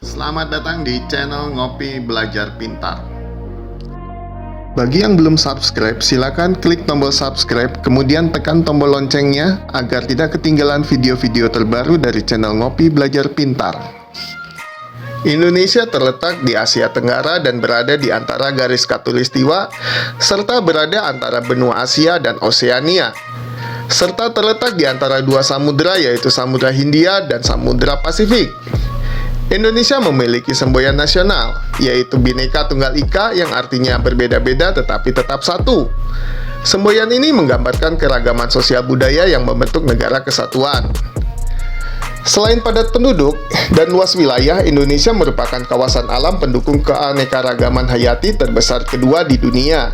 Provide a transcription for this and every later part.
Selamat datang di channel Ngopi Belajar Pintar. Bagi yang belum subscribe, silakan klik tombol subscribe, kemudian tekan tombol loncengnya agar tidak ketinggalan video-video terbaru dari channel Ngopi Belajar Pintar. Indonesia terletak di Asia Tenggara dan berada di antara garis khatulistiwa, serta berada antara benua Asia dan Oseania, serta terletak di antara dua samudera, yaitu Samudra Hindia dan Samudra Pasifik. Indonesia memiliki semboyan nasional, yaitu Bhinneka Tunggal Ika, yang artinya berbeda-beda tetapi tetap satu. Semboyan ini menggambarkan keragaman sosial budaya yang membentuk negara kesatuan. Selain padat penduduk dan luas wilayah, Indonesia merupakan kawasan alam pendukung keanekaragaman hayati terbesar kedua di dunia.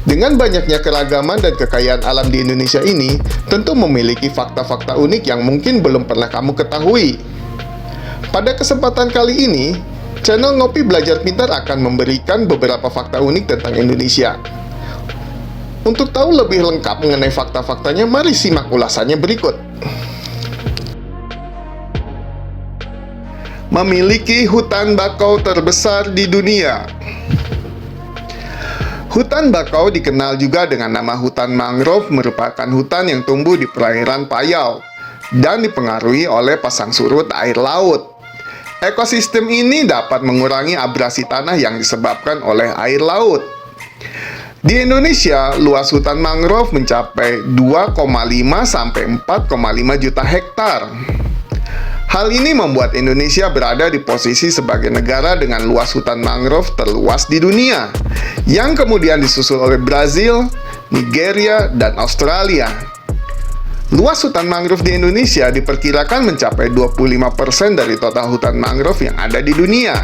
Dengan banyaknya keragaman dan kekayaan alam di Indonesia ini, tentu memiliki fakta-fakta unik yang mungkin belum pernah kamu ketahui. Pada kesempatan kali ini, channel Ngopi Belajar Pintar akan memberikan beberapa fakta unik tentang Indonesia. Untuk tahu lebih lengkap mengenai fakta-faktanya, mari simak ulasannya berikut. Memiliki hutan bakau terbesar di dunia. Hutan bakau dikenal juga dengan nama hutan mangrove, merupakan hutan yang tumbuh di perairan payau dan dipengaruhi oleh pasang surut air laut. Ekosistem ini dapat mengurangi abrasi tanah yang disebabkan oleh air laut. Di Indonesia, luas hutan mangrove mencapai 2,5 sampai 4,5 juta hektar. Hal ini membuat Indonesia berada di posisi sebagai negara dengan luas hutan mangrove terluas di dunia, yang kemudian disusul oleh Brazil, Nigeria, dan Australia. Luas hutan mangrove di Indonesia diperkirakan mencapai 25% dari total hutan mangrove yang ada di dunia.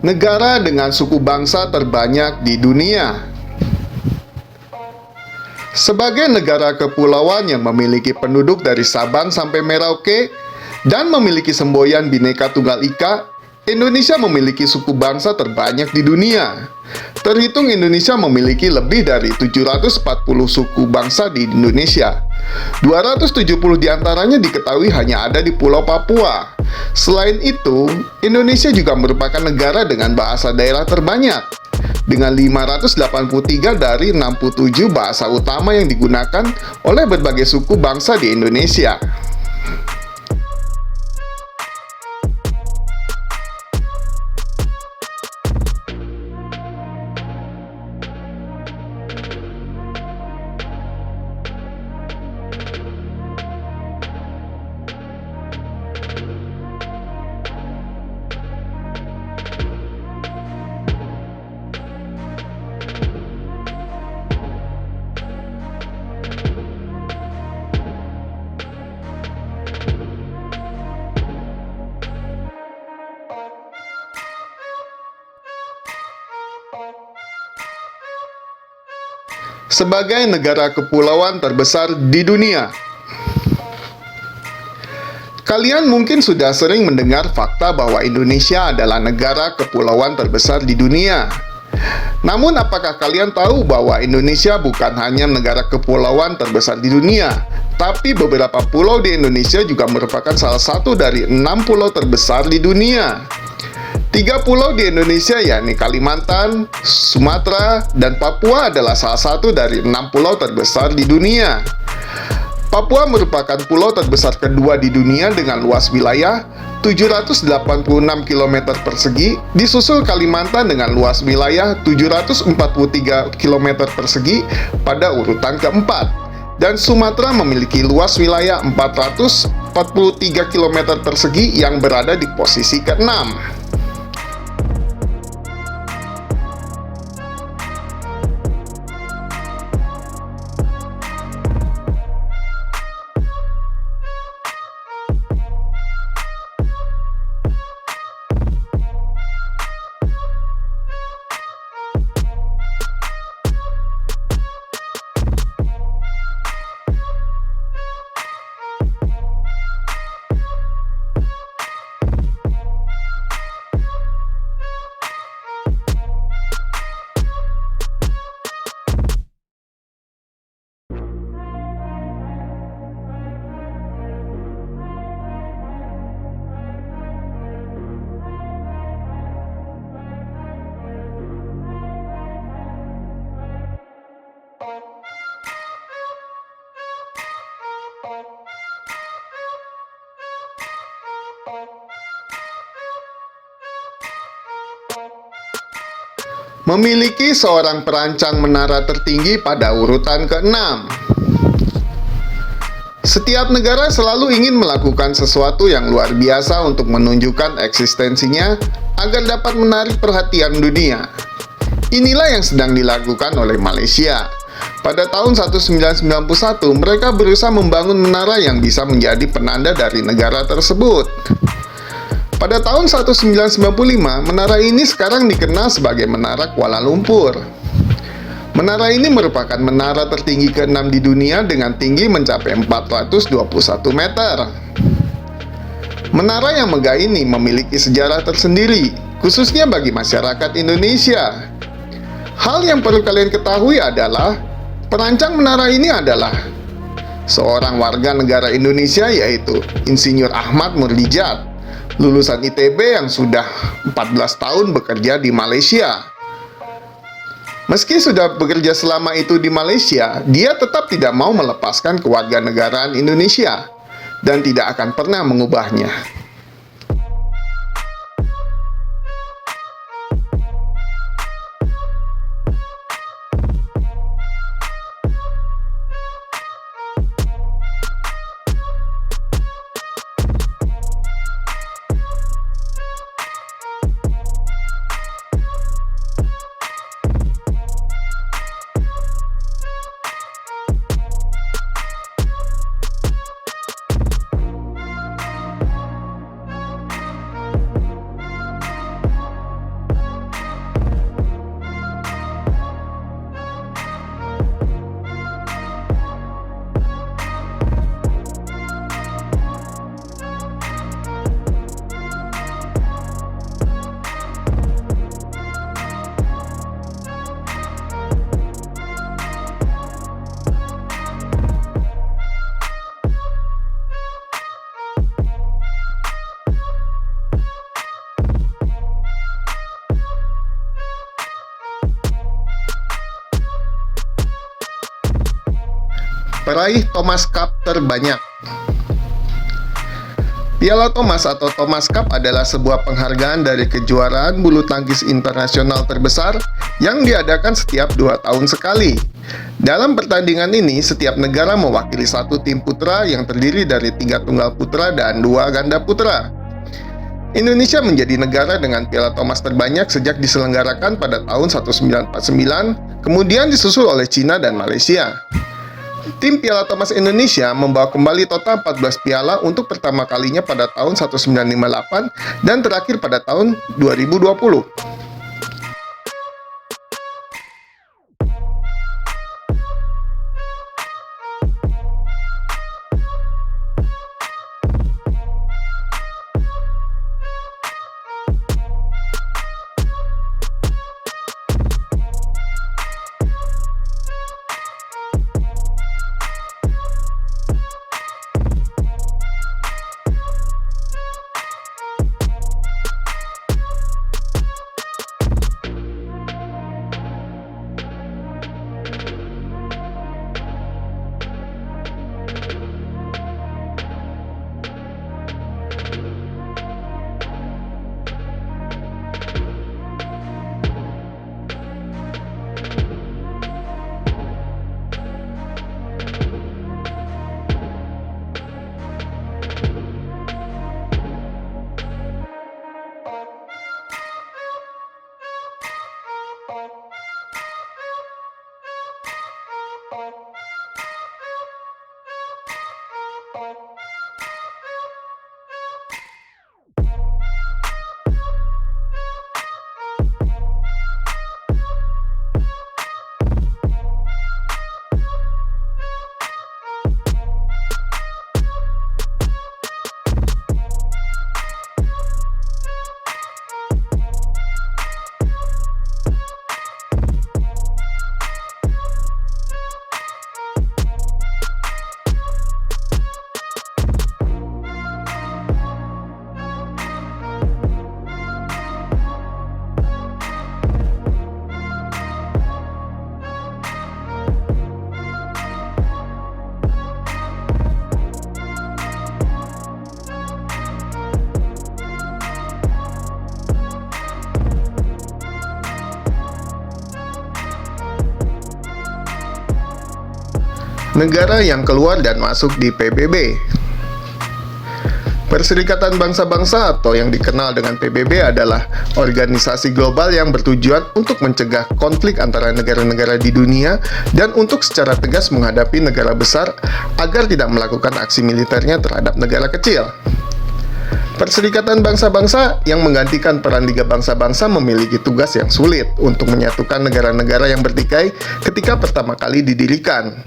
Negara dengan suku bangsa terbanyak di dunia. Sebagai negara kepulauan yang memiliki penduduk dari Sabang sampai Merauke dan memiliki semboyan Bhinneka Tunggal Ika, Indonesia memiliki suku bangsa terbanyak di dunia. Terhitung Indonesia memiliki lebih dari 740 suku bangsa di Indonesia. 270 diantaranya diketahui hanya ada di Pulau Papua. Selain itu, Indonesia juga merupakan negara dengan bahasa daerah terbanyak, dengan 583 dari 67 bahasa utama yang digunakan oleh berbagai suku bangsa di Indonesia. Sebagai negara kepulauan terbesar di dunia. Kalian mungkin sudah sering mendengar fakta bahwa Indonesia adalah negara kepulauan terbesar di dunia. Namun, apakah kalian tahu bahwa Indonesia bukan hanya negara kepulauan terbesar di dunia, tapi beberapa pulau di Indonesia juga merupakan salah satu dari 6 pulau terbesar di dunia. Tiga pulau di Indonesia yakni Kalimantan, Sumatera, dan Papua adalah salah satu dari 6 pulau terbesar di dunia. Papua merupakan pulau terbesar kedua di dunia dengan luas wilayah 786 km persegi, disusul Kalimantan dengan luas wilayah 743 km persegi pada urutan keempat, dan Sumatera memiliki luas wilayah 443 km persegi yang berada di posisi keenam. Memiliki seorang perancang menara tertinggi pada urutan ke-6. Setiap negara selalu ingin melakukan sesuatu yang luar biasa untuk menunjukkan eksistensinya agar dapat menarik perhatian dunia. Inilah yang sedang dilakukan oleh Malaysia. Pada tahun 1991, mereka berusaha membangun menara yang bisa menjadi penanda dari negara tersebut. Pada tahun 1995, menara ini sekarang dikenal sebagai Menara Kuala Lumpur. Menara ini merupakan menara tertinggi ke-6 di dunia dengan tinggi mencapai 421 meter. Menara yang megah ini memiliki sejarah tersendiri, khususnya bagi masyarakat Indonesia. Hal yang perlu kalian ketahui adalah, perancang menara ini adalah seorang warga negara Indonesia, yaitu Insinyur Ahmad Murdijat, lulusan ITB yang sudah 14 tahun bekerja di Malaysia. Meski sudah bekerja selama itu di Malaysia, dia tetap tidak mau melepaskan kewarganegaraan Indonesia dan tidak akan pernah mengubahnya. Peraih Thomas Cup terbanyak. Piala Thomas atau Thomas Cup adalah sebuah penghargaan dari kejuaraan bulu tangkis internasional terbesar yang diadakan setiap 2 tahun sekali. Dalam pertandingan ini, setiap negara mewakili satu tim putra yang terdiri dari 3 tunggal putra dan 2 ganda putra. Indonesia menjadi negara dengan Piala Thomas terbanyak sejak diselenggarakan pada tahun 1949, kemudian disusul oleh Cina dan Malaysia. Tim Piala Thomas Indonesia membawa kembali total 14 piala untuk pertama kalinya pada tahun 1958 dan terakhir pada tahun 2020. Negara yang keluar dan masuk di PBB. Perserikatan Bangsa-Bangsa atau yang dikenal dengan PBB adalah organisasi global yang bertujuan untuk mencegah konflik antara negara-negara di dunia dan untuk secara tegas menghadapi negara besar agar tidak melakukan aksi militernya terhadap negara kecil. Perserikatan Bangsa-Bangsa yang menggantikan peran Liga Bangsa-Bangsa memiliki tugas yang sulit untuk menyatukan negara-negara yang bertikai ketika pertama kali didirikan.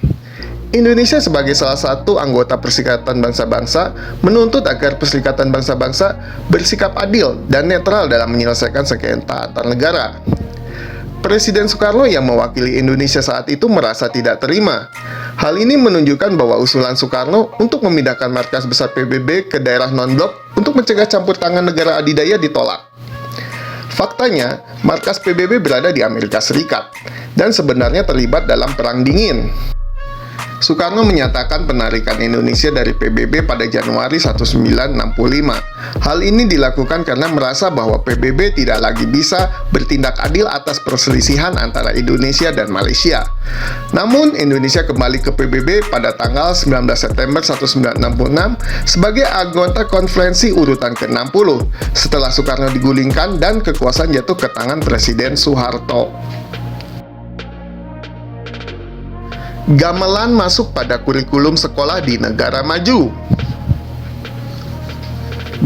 Indonesia sebagai salah satu anggota Perserikatan Bangsa-Bangsa menuntut agar Perserikatan Bangsa-Bangsa bersikap adil dan netral dalam menyelesaikan sengketa antar negara. Presiden Soekarno yang mewakili Indonesia saat itu merasa tidak terima. Hal ini menunjukkan bahwa usulan Soekarno untuk memindahkan markas besar PBB ke daerah non-blok untuk mencegah campur tangan negara adidaya ditolak. Faktanya, markas PBB berada di Amerika Serikat dan sebenarnya terlibat dalam Perang Dingin. Soekarno menyatakan penarikan Indonesia dari PBB pada Januari 1965. Hal ini dilakukan karena merasa bahwa PBB tidak lagi bisa bertindak adil atas perselisihan antara Indonesia dan Malaysia. Namun, Indonesia kembali ke PBB pada tanggal 19 September 1966 sebagai anggota konferensi urutan ke-60 setelah Soekarno digulingkan dan kekuasaan jatuh ke tangan Presiden Soeharto. Gamelan masuk pada kurikulum sekolah di negara maju.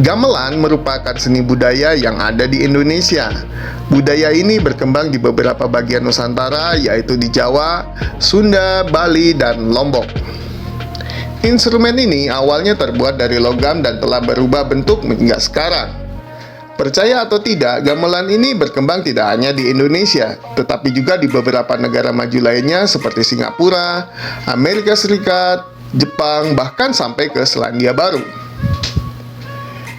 Gamelan merupakan seni budaya yang ada di Indonesia. Budaya ini berkembang di beberapa bagian Nusantara, yaitu di Jawa, Sunda, Bali, dan Lombok. Instrumen ini awalnya terbuat dari logam dan telah berubah bentuk hingga sekarang. Percaya atau tidak, gamelan ini berkembang tidak hanya di Indonesia, tetapi juga di beberapa negara maju lainnya seperti Singapura, Amerika Serikat, Jepang, bahkan sampai ke Selandia Baru.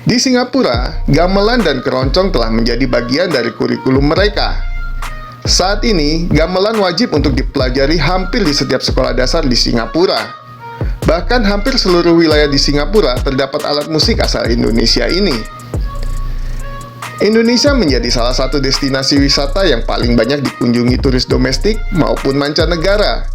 Di Singapura, gamelan dan keroncong telah menjadi bagian dari kurikulum mereka. Saat ini, gamelan wajib untuk dipelajari hampir di setiap sekolah dasar di Singapura. Bahkan hampir seluruh wilayah di Singapura terdapat alat musik asal Indonesia ini. Indonesia menjadi salah satu destinasi wisata yang paling banyak dikunjungi turis domestik maupun mancanegara.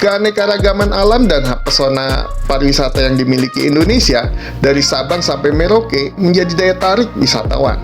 Keanekaragaman alam dan pesona pariwisata yang dimiliki Indonesia dari Sabang sampai Merauke menjadi daya tarik wisatawan.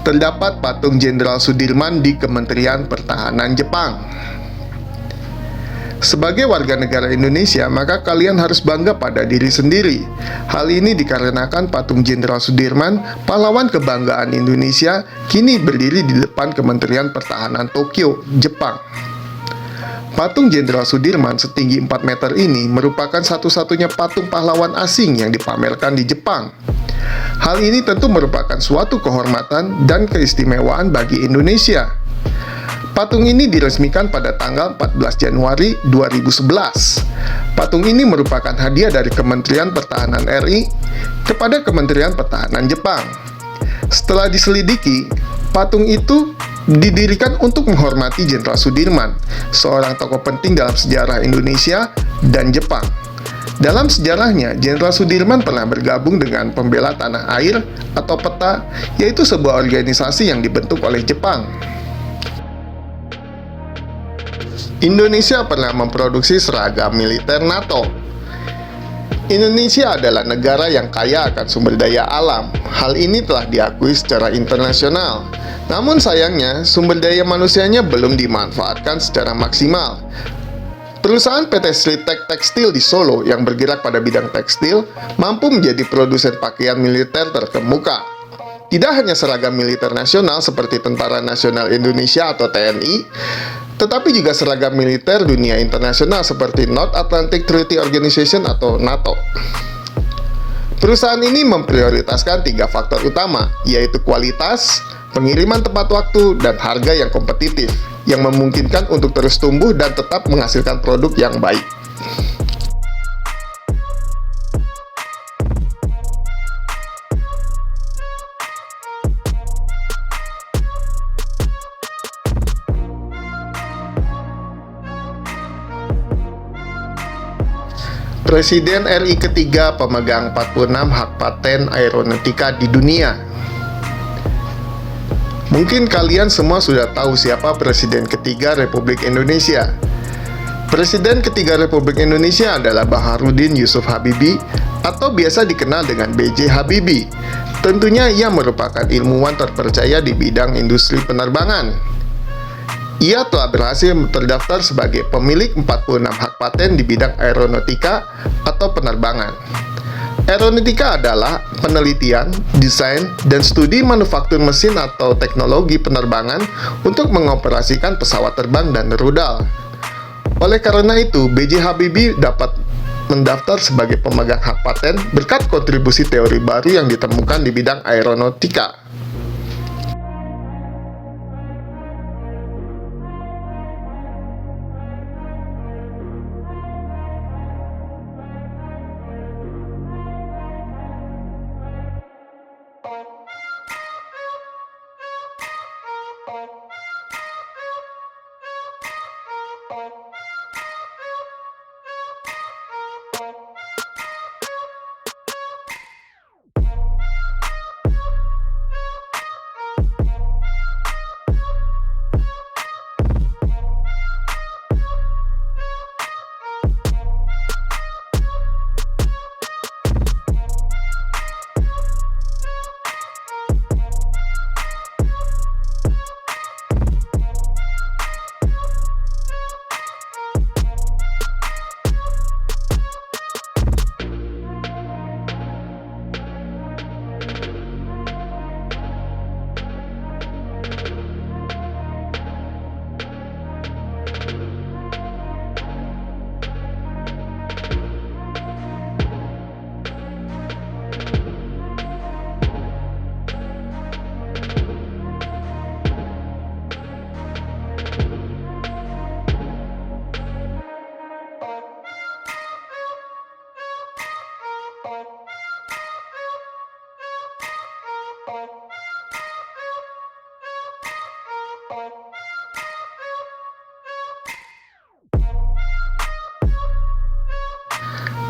Terdapat patung Jenderal Sudirman di Kementerian Pertahanan Jepang. Sebagai warga negara Indonesia, maka kalian harus bangga pada diri sendiri. Hal ini dikarenakan patung Jenderal Sudirman, pahlawan kebanggaan Indonesia, kini berdiri di depan Kementerian Pertahanan Tokyo, Jepang. Patung Jenderal Sudirman setinggi 4 meter ini merupakan satu-satunya patung pahlawan asing yang dipamerkan di Jepang. Hal ini tentu merupakan suatu kehormatan dan keistimewaan bagi Indonesia. Patung ini diresmikan pada tanggal 14 Januari 2011. Patung ini merupakan hadiah dari Kementerian Pertahanan RI kepada Kementerian Pertahanan Jepang. Setelah diselidiki, patung itu didirikan untuk menghormati Jenderal Sudirman, seorang tokoh penting dalam sejarah Indonesia dan Jepang. Dalam sejarahnya, Jenderal Sudirman pernah bergabung dengan Pembela Tanah Air atau PETA, yaitu sebuah organisasi yang dibentuk oleh Jepang. Indonesia pernah memproduksi seragam militer NATO. Indonesia adalah negara yang kaya akan sumber daya alam. Hal ini telah diakui secara internasional. Namun sayangnya, sumber daya manusianya belum dimanfaatkan secara maksimal. Perusahaan PT Sritek Tekstil di Solo yang bergerak pada bidang tekstil mampu menjadi produsen pakaian militer terkemuka. Tidak hanya seragam militer nasional seperti Tentara Nasional Indonesia atau TNI, tetapi juga seragam militer dunia internasional seperti North Atlantic Treaty Organization atau NATO. Perusahaan ini memprioritaskan 3 faktor utama, yaitu kualitas, pengiriman tepat waktu, dan harga yang kompetitif, yang memungkinkan untuk terus tumbuh dan tetap menghasilkan produk yang baik. Presiden RI ketiga pemegang 46 hak paten aeronautika di dunia. Mungkin kalian semua sudah tahu siapa Presiden ketiga Republik Indonesia. Presiden ketiga Republik Indonesia adalah Baharudin Yusuf Habibie atau biasa dikenal dengan B.J. Habibie. Tentunya ia merupakan ilmuwan terpercaya di bidang industri penerbangan. Ia telah berhasil terdaftar sebagai pemilik 46 hak paten di bidang aeronautika atau penerbangan. Aeronautika adalah penelitian, desain, dan studi manufaktur mesin atau teknologi penerbangan untuk mengoperasikan pesawat terbang dan rudal. Oleh karena itu, B.J. Habibie dapat mendaftar sebagai pemegang hak paten berkat kontribusi teori baru yang ditemukan di bidang aeronautika.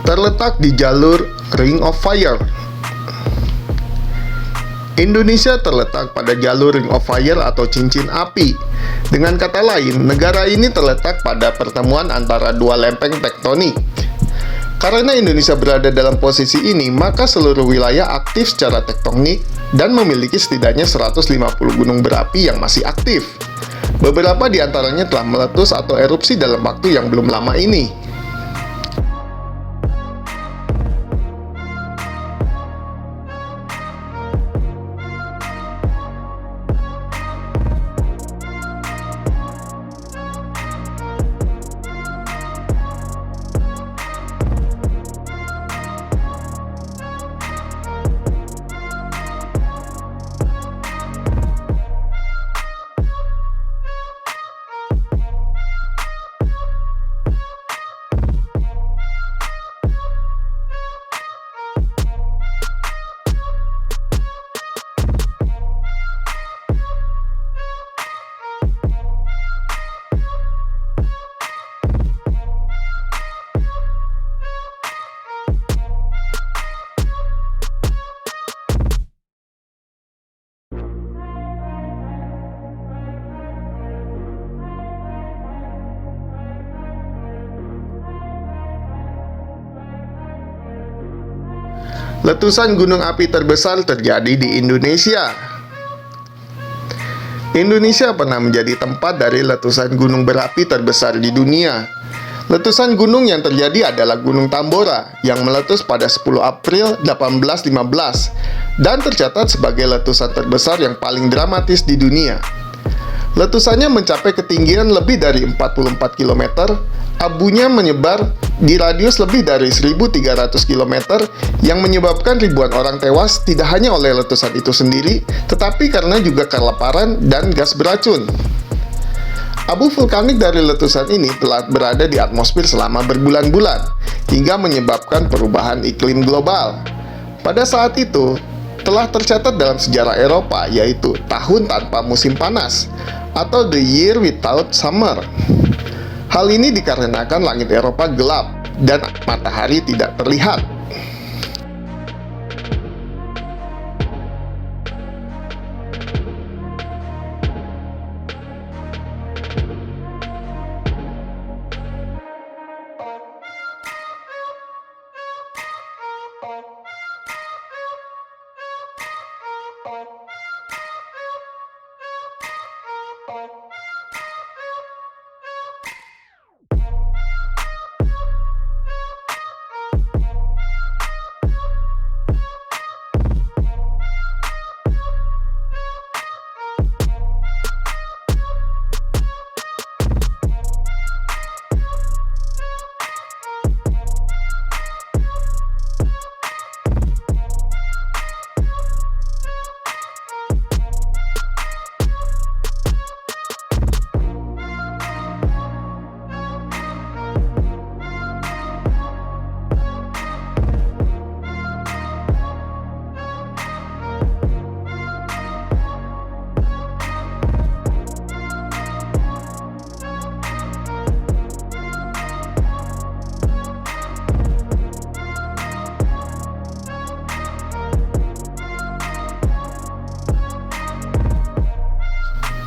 Terletak di jalur Ring of Fire. Indonesia terletak pada jalur Ring of Fire atau cincin api. Dengan kata lain, negara ini terletak pada pertemuan antara dua lempeng tektonik. Karena Indonesia berada dalam posisi ini, maka seluruh wilayah aktif secara tektonik dan memiliki setidaknya 150 gunung berapi yang masih aktif. Beberapa di antaranya telah meletus atau erupsi dalam waktu yang belum lama ini. Letusan gunung api terbesar terjadi di Indonesia. Indonesia pernah menjadi tempat dari letusan gunung berapi terbesar di dunia. Letusan gunung yang terjadi adalah Gunung Tambora yang meletus pada 10 April 1815 dan tercatat sebagai letusan terbesar yang paling dramatis di dunia. Letusannya mencapai ketinggian lebih dari 44 km, abunya menyebar di radius lebih dari 1.300 km yang menyebabkan ribuan orang tewas tidak hanya oleh letusan itu sendiri, tetapi karena juga kelaparan dan gas beracun. Abu vulkanik dari letusan ini telah berada di atmosfer selama berbulan-bulan, hingga menyebabkan perubahan iklim global. Pada saat itu, telah tercatat dalam sejarah Eropa, yaitu tahun tanpa musim panas, atau the year without summer. Hal ini dikarenakan langit Eropa gelap, dan matahari tidak terlihat.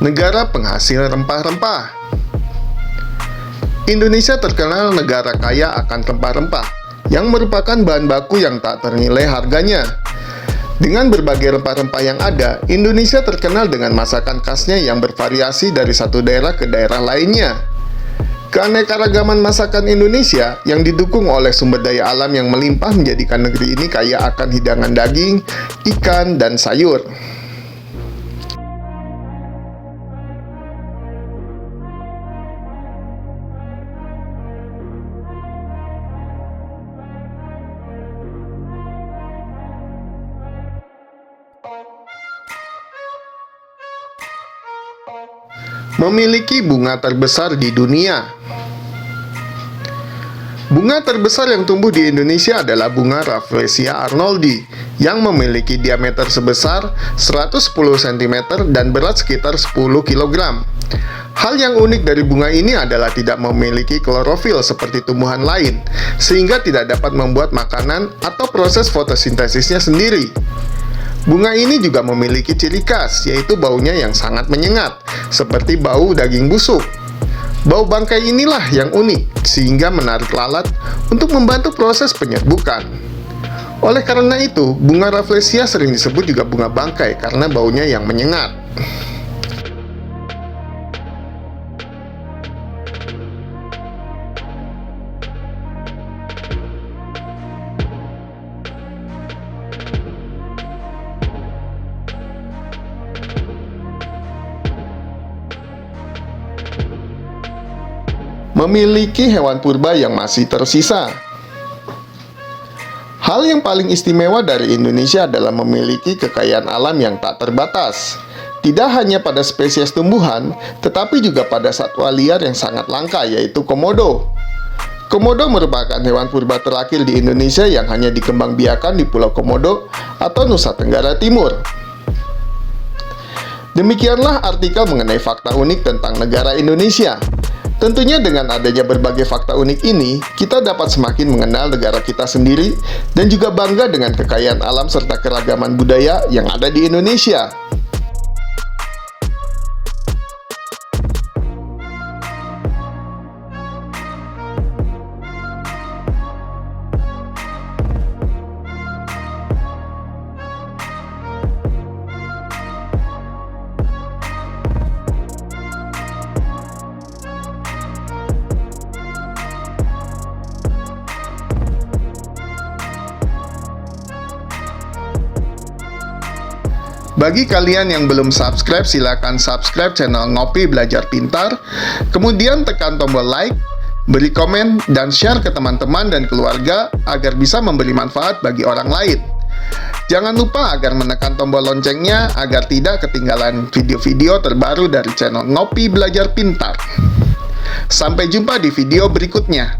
Negara penghasil rempah-rempah. Indonesia terkenal negara kaya akan rempah-rempah, yang merupakan bahan baku yang tak ternilai harganya. Dengan berbagai rempah-rempah yang ada, Indonesia terkenal dengan masakan khasnya yang bervariasi dari satu daerah ke daerah lainnya. Keanekaragaman masakan Indonesia yang didukung oleh sumber daya alam yang melimpah menjadikan negeri ini kaya akan hidangan daging, ikan, dan sayur. Memiliki bunga terbesar di dunia. Bunga terbesar yang tumbuh di Indonesia adalah bunga Rafflesia arnoldi yang memiliki diameter sebesar 110 cm dan berat sekitar 10 kg. Hal yang unik dari bunga ini adalah tidak memiliki klorofil seperti tumbuhan lain, sehingga tidak dapat membuat makanan atau proses fotosintesisnya sendiri. Bunga ini juga memiliki ciri khas, yaitu baunya yang sangat menyengat, seperti bau daging busuk. Bau bangkai inilah yang unik, sehingga menarik lalat untuk membantu proses penyerbukan. Oleh karena itu, bunga Rafflesia sering disebut juga bunga bangkai karena baunya yang menyengat. Memiliki hewan purba yang masih tersisa. Hal yang paling istimewa dari Indonesia adalah memiliki kekayaan alam yang tak terbatas. Tidak hanya pada spesies tumbuhan, tetapi juga pada satwa liar yang sangat langka, yaitu komodo. Komodo merupakan hewan purba terakhir di Indonesia yang hanya dikembangbiakan di Pulau Komodo atau Nusa Tenggara Timur. Demikianlah artikel mengenai fakta unik tentang negara Indonesia. Tentunya dengan adanya berbagai fakta unik ini, kita dapat semakin mengenal negara kita sendiri dan juga bangga dengan kekayaan alam serta keragaman budaya yang ada di Indonesia. Bagi kalian yang belum subscribe, silakan subscribe channel Ngopi Belajar Pintar, kemudian tekan tombol like, beri komen, dan share ke teman-teman dan keluarga agar bisa memberi manfaat bagi orang lain. Jangan lupa agar menekan tombol loncengnya agar tidak ketinggalan video-video terbaru dari channel Ngopi Belajar Pintar. Sampai jumpa di video berikutnya.